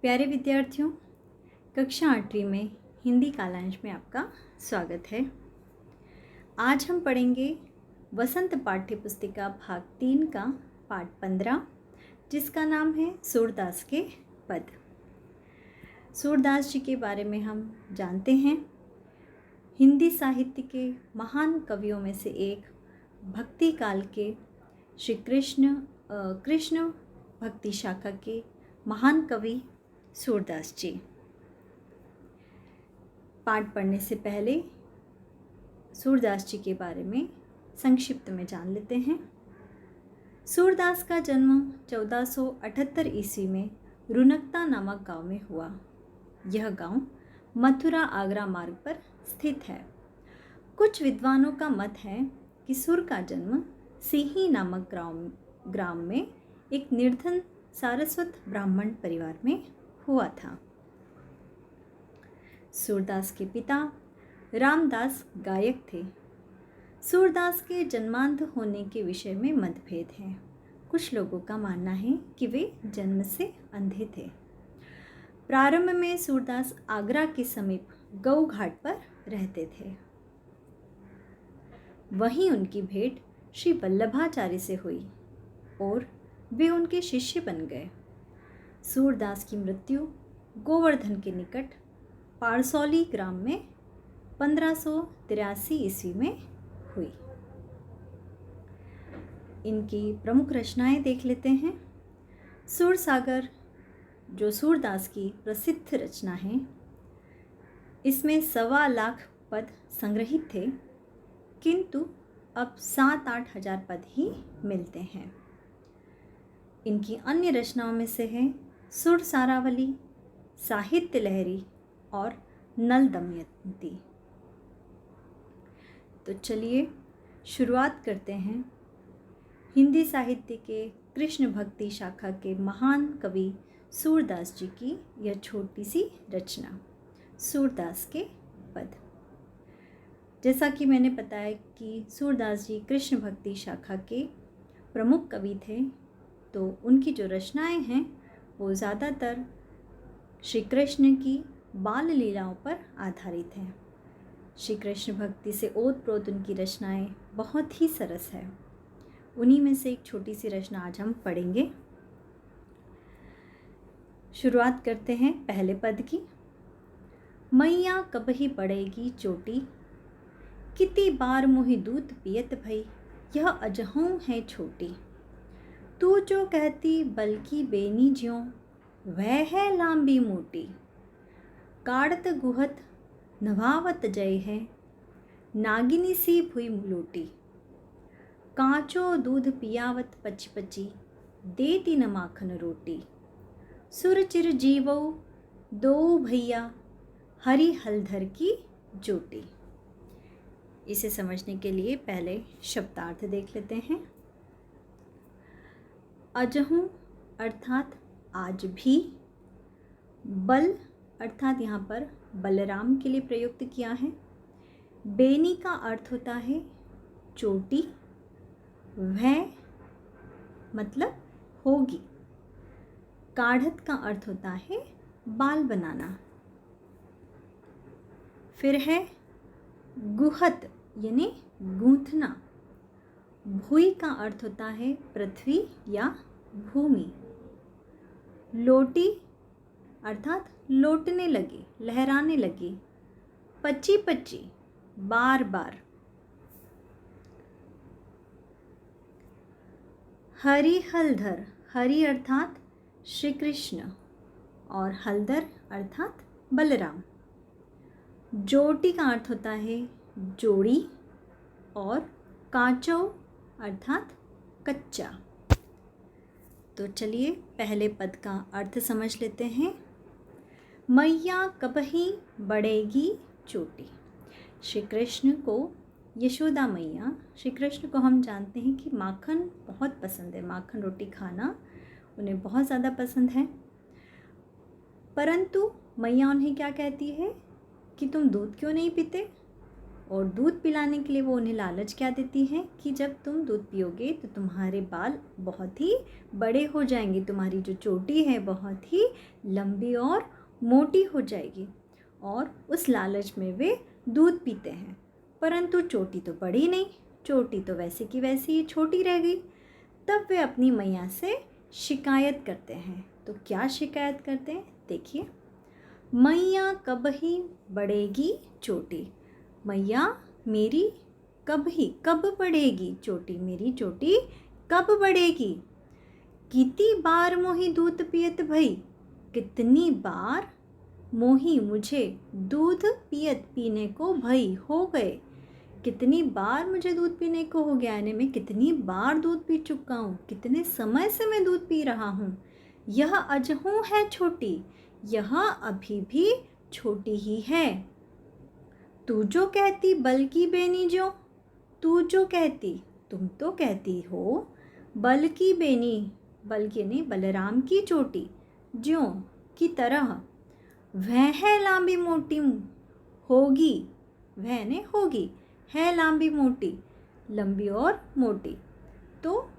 प्यारे विद्यार्थियों, कक्षा 8वीं में हिंदी कालांश में आपका स्वागत है। आज हम पढ़ेंगे वसंत पाठ्य पुस्तिका भाग 3 का पाठ 15, जिसका नाम है सूरदास के पद। सूरदास जी के बारे में हम जानते हैं। हिंदी साहित्य के महान कवियों में से एक, भक्ति काल के श्री कृष्ण भक्ति शाखा के महान कवि सूरदास जी। पाठ पढ़ने से पहले सूरदास जी के बारे में संक्षिप्त में जान लेते हैं। सूरदास का जन्म 1478 ईस्वी में रुनकता नामक गांव में हुआ। यह गांव मथुरा आगरा मार्ग पर स्थित है। कुछ विद्वानों का मत है कि सूर का जन्म सिही नामक ग्राम में एक निर्धन सारस्वत ब्राह्मण परिवार में हुआ था। सूरदास के पिता रामदास गायक थे। सूरदास के जन्मांध होने के विषय में मतभेद है। कुछ लोगों का मानना है कि वे जन्म से अंधे थे। प्रारंभ में सूरदास आगरा के समीप गऊ घाट पर रहते थे। वहीं उनकी भेंट श्री वल्लभाचार्य से हुई और वे उनके शिष्य बन गए। सूरदास की मृत्यु गोवर्धन के निकट पारसौली ग्राम में 1583 ईस्वी में हुई। इनकी प्रमुख रचनाएं देख लेते हैं। सूरसागर, जो सूरदास की प्रसिद्ध रचना है, इसमें 1.25 लाख पद संग्रहित थे, किंतु अब 7-8 हजार पद ही मिलते हैं। इनकी अन्य रचनाओं में से है सुरसारावली, साहित्य लहरी और नल दमयंती। तो चलिए शुरुआत करते हैं हिंदी साहित्य के कृष्ण भक्ति शाखा के महान कवि सूरदास जी की यह छोटी सी रचना, सूरदास के पद। जैसा कि मैंने बताया कि सूरदास जी कृष्ण भक्ति शाखा के प्रमुख कवि थे, तो उनकी जो रचनाएं हैं वो ज़्यादातर श्री कृष्ण की बाल लीलाओं पर आधारित हैं। श्री कृष्ण भक्ति से ओतप्रोत उनकी रचनाएं बहुत ही सरस है। उन्हीं में से एक छोटी सी रचना आज हम पढ़ेंगे। शुरुआत करते हैं पहले पद की। मैया कबही पड़ेगी चोटी, कितनी बार मोहि दूध पियत भई, यह अजहूँ है छोटी। तू जो कहती बल्कि बेनी ज्यों, वह है लांबी मोटी। काढ़त गुहत नभावत जय है, नागिनी सी भुई लोटी। कांचो दूध पियावत पची पची, देती न माखन रोटी। सुरचिर जीवो दो भैया, हरि हलधर की जोटी। इसे समझने के लिए पहले शब्दार्थ देख लेते हैं। अजहूँ अर्थात आज भी, बल अर्थात यहाँ पर बलराम के लिए प्रयुक्त किया है। बेनी का अर्थ होता है चोटी, वह मतलब होगी। काढ़त का अर्थ होता है बाल बनाना। फिर है गुहत यानी गूंथना। भुई का अर्थ होता है पृथ्वी या भूमि। लोटी अर्थात लौटने लगी, लहराने लगी। पची पची बार बार। हरि हलधर, हरि अर्थात श्री कृष्ण और हलधर अर्थात बलराम। जोटी का अर्थ होता है जोड़ी और कांचो अर्थात कच्चा। तो चलिए पहले पद का अर्थ समझ लेते हैं। मैया कबही बढ़ेगी चोटी। श्री कृष्ण को यशोदा मैया, श्री कृष्ण को हम जानते हैं कि माखन बहुत पसंद है, माखन रोटी खाना उन्हें बहुत ज़्यादा पसंद है। परंतु मैया उन्हें क्या कहती है कि तुम दूध क्यों नहीं पीते। और दूध पिलाने के लिए वो उन्हें लालच क्या देती हैं कि जब तुम दूध पियोगे तो तुम्हारे बाल बहुत ही बड़े हो जाएंगे, तुम्हारी जो चोटी है बहुत ही लंबी और मोटी हो जाएगी। और उस लालच में वे दूध पीते हैं, परंतु चोटी तो बढ़ी नहीं, चोटी तो वैसे की वैसी ही छोटी रह गई। तब वे अपनी मैया से शिकायत करते हैं। तो क्या शिकायत करते हैं देखिए, मैया कब ही बढ़ेगी चोटी, मैया मेरी कब बढ़ेगी चोटी, मेरी चोटी कब बढ़ेगी। कितनी बार मोही दूध पियत भई, कितनी बार मोही मुझे दूध पियत पीने को भई हो गए, कितनी बार मुझे दूध पीने को हो गया, यानी मैं कितनी बार दूध पी चुका हूँ, कितने समय से मैं दूध पी रहा हूँ। यह अजहूँ है छोटी, यह अभी भी छोटी ही है। तू जो कहती बल्कि बेनी जो, तू जो कहती, तुम तो कहती हो बल्कि बेनी, बल्कि नहीं बलराम की चोटी ज्यों की तरह, वह लांबी मोटी होगी, वह ने होगी, है लांबी मोटी, लंबी और मोटी। तो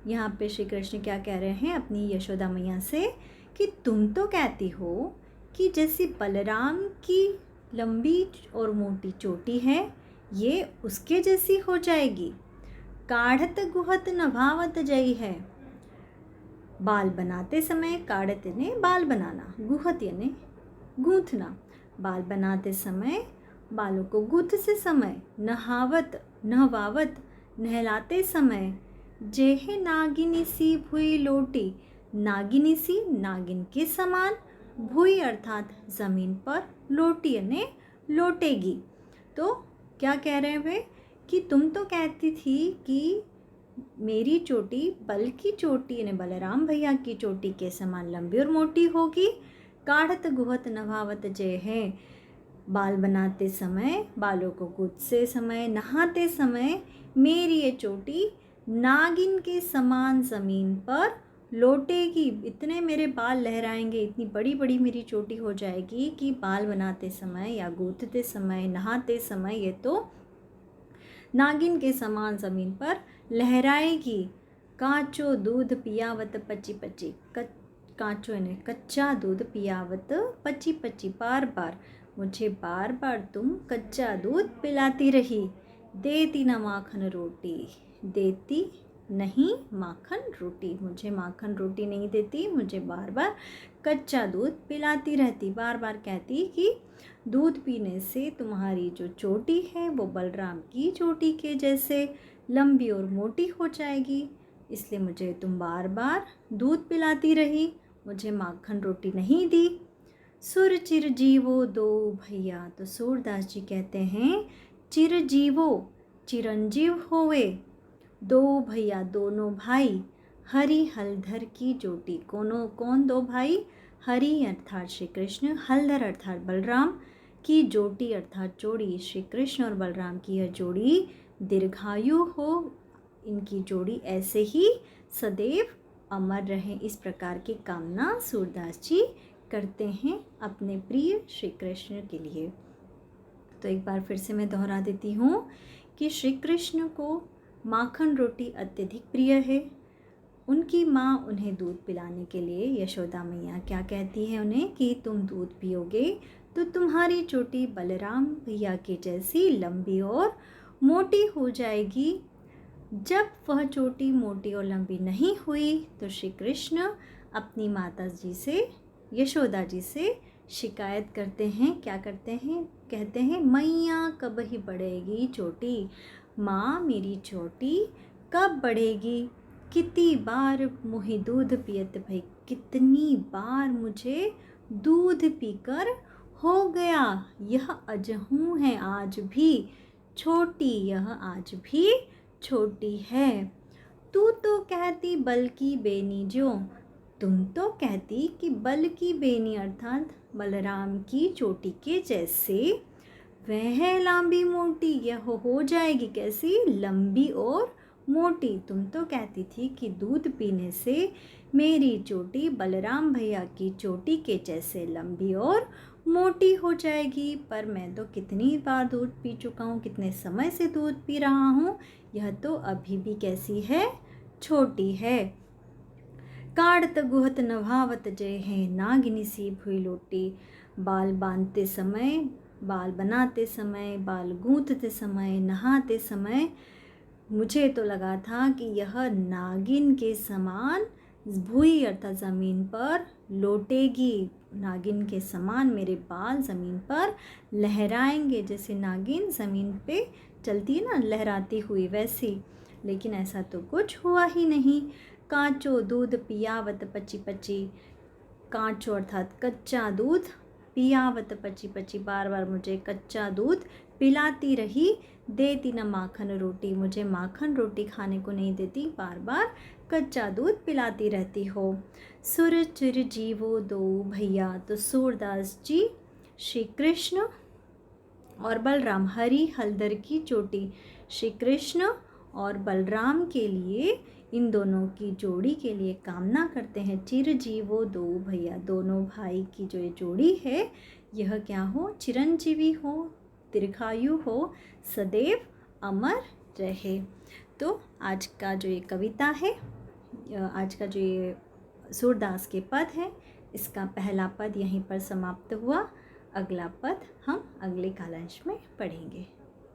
यहाँ पे श्री कृष्ण क्या कह रहे हैं अपनी यशोदा मैया से कि तुम तो कहती हो कि जैसी बलराम की लंबी और मोटी चोटी है ये उसके जैसी हो जाएगी। काढ़त गुहत नभावत जई है, बाल बनाते समय, काढ़त यानी बाल बनाना, गुहत यानी गूंथना, बाल बनाते समय बालों को गूंथ से समय, नहवावत नहलाते समय, जेहे नागिनी सी भुई लोटी, नागिनी सी नागिन के समान, भुई अर्थात ज़मीन पर, लोटी यानी लोटेगी। तो क्या कह रहे हैं वे कि तुम तो कहती थी कि मेरी चोटी बल की चोटी यानी बलराम भैया की चोटी के समान लंबी और मोटी होगी। काढ़त गुहत नभावत जय है, बाल बनाते समय, बालों को गूंथते समय, नहाते समय मेरी ये चोटी नागिन के समान ज़मीन पर लोटेगी। इतने मेरे बाल लहराएंगे, इतनी बड़ी बड़ी मेरी चोटी हो जाएगी कि बाल बनाते समय या गूंथते समय, नहाते समय ये तो नागिन के समान ज़मीन पर लहराएगी। काचो दूध पियावत पची पची, काचो यानी कच्चा दूध, पियावत पची पची, बार बार मुझे बार बार तुम कच्चा दूध पिलाती रही। देती न माखन रोटी, देती नहीं माखन रोटी, मुझे माखन रोटी नहीं देती, मुझे बार बार कच्चा दूध पिलाती रहती, बार बार कहती कि दूध पीने से तुम्हारी जो चोटी है वो बलराम की चोटी के जैसे लंबी और मोटी हो जाएगी, इसलिए मुझे तुम बार बार दूध पिलाती रही, मुझे माखन रोटी नहीं दी। सुर चिरजीवो दो भैया, तो सूरदास जी कहते हैं चिरजीवो चिरंजीव होवे, दो भैया दोनों भाई, हरि हलधर की चोटी, कौन दो भाई, हरि अर्थात श्री कृष्ण, हलधर अर्थात बलराम की जोटी अर्थात जोड़ी, श्री कृष्ण और बलराम की यह जोड़ी दीर्घायु हो, इनकी जोड़ी ऐसे ही सदैव अमर रहे, इस प्रकार की कामना सूरदास जी करते हैं अपने प्रिय श्री कृष्ण के लिए। तो एक बार फिर से मैं दोहरा देती हूँ कि श्री कृष्ण को माखन रोटी अत्यधिक प्रिय है। उनकी माँ उन्हें दूध पिलाने के लिए यशोदा मैया क्या कहती है उन्हें कि तुम दूध पियोगे तो तुम्हारी चोटी बलराम भैया के जैसी लंबी और मोटी हो जाएगी। जब वह चोटी मोटी और लंबी नहीं हुई तो श्री कृष्ण अपनी माता जी से, यशोदा जी से शिकायत करते हैं। क्या करते हैं? कहते हैं मैया कब ही बढ़ेगी चोटी, माँ मेरी चोटी कब बढ़ेगी, कितनी बार मुझे दूध पियत भाई, कितनी बार मुझे दूध पीकर हो गया, यह अजहूँ है आज भी छोटी, यह आज भी छोटी है। तू तो कहती बल्कि बेनी जो, तुम तो कहती कि बल की बेनी अर्थात बलराम की चोटी के जैसे, वह लंबी मोटी, यह हो जाएगी कैसी, लंबी और मोटी। तुम तो कहती थी कि दूध पीने से मेरी चोटी बलराम भैया की चोटी के जैसे लंबी और मोटी हो जाएगी। पर मैं तो कितनी बार दूध पी चुका हूँ, कितने समय से दूध पी रहा हूँ, यह तो अभी भी कैसी है, छोटी है। काढ़त गुहत नभावत जय है, नागिनी सी भुई लोटी। बाल बांधते समय, बाल बनाते समय, बाल गूंथते समय, नहाते समय मुझे तो लगा था कि यह नागिन के समान भुई अर्थात ज़मीन पर लौटेगी। नागिन के समान मेरे बाल ज़मीन पर लहराएंगे, जैसे नागिन ज़मीन पे चलती है ना लहराती हुई, वैसी। लेकिन ऐसा तो कुछ हुआ ही नहीं। कांचो दूध पियावत पची पची, कांचो अर्थात कच्चा दूध, पियावत पची पची, बार बार मुझे कच्चा दूध पिलाती रही। देती न माखन रोटी, मुझे माखन रोटी खाने को नहीं देती, बार बार कच्चा दूध पिलाती रहती हो। सुर चिर जीवो दो भैया, तो सूरदास जी श्री कृष्ण और बलराम, हरि हलदर की चोटी, श्री कृष्ण और बलराम के लिए, इन दोनों की जोड़ी के लिए कामना करते हैं। चिर जीवो दो भैया, दोनों भाई की जो ये जोड़ी है यह क्या हो, चिरंजीवी हो, दीर्घायु हो, सदैव अमर रहे। तो आज का जो ये कविता है, आज का जो ये सूरदास के पद है, इसका पहला पद यहीं पर समाप्त हुआ। अगला पद हम अगले कालांश में पढ़ेंगे।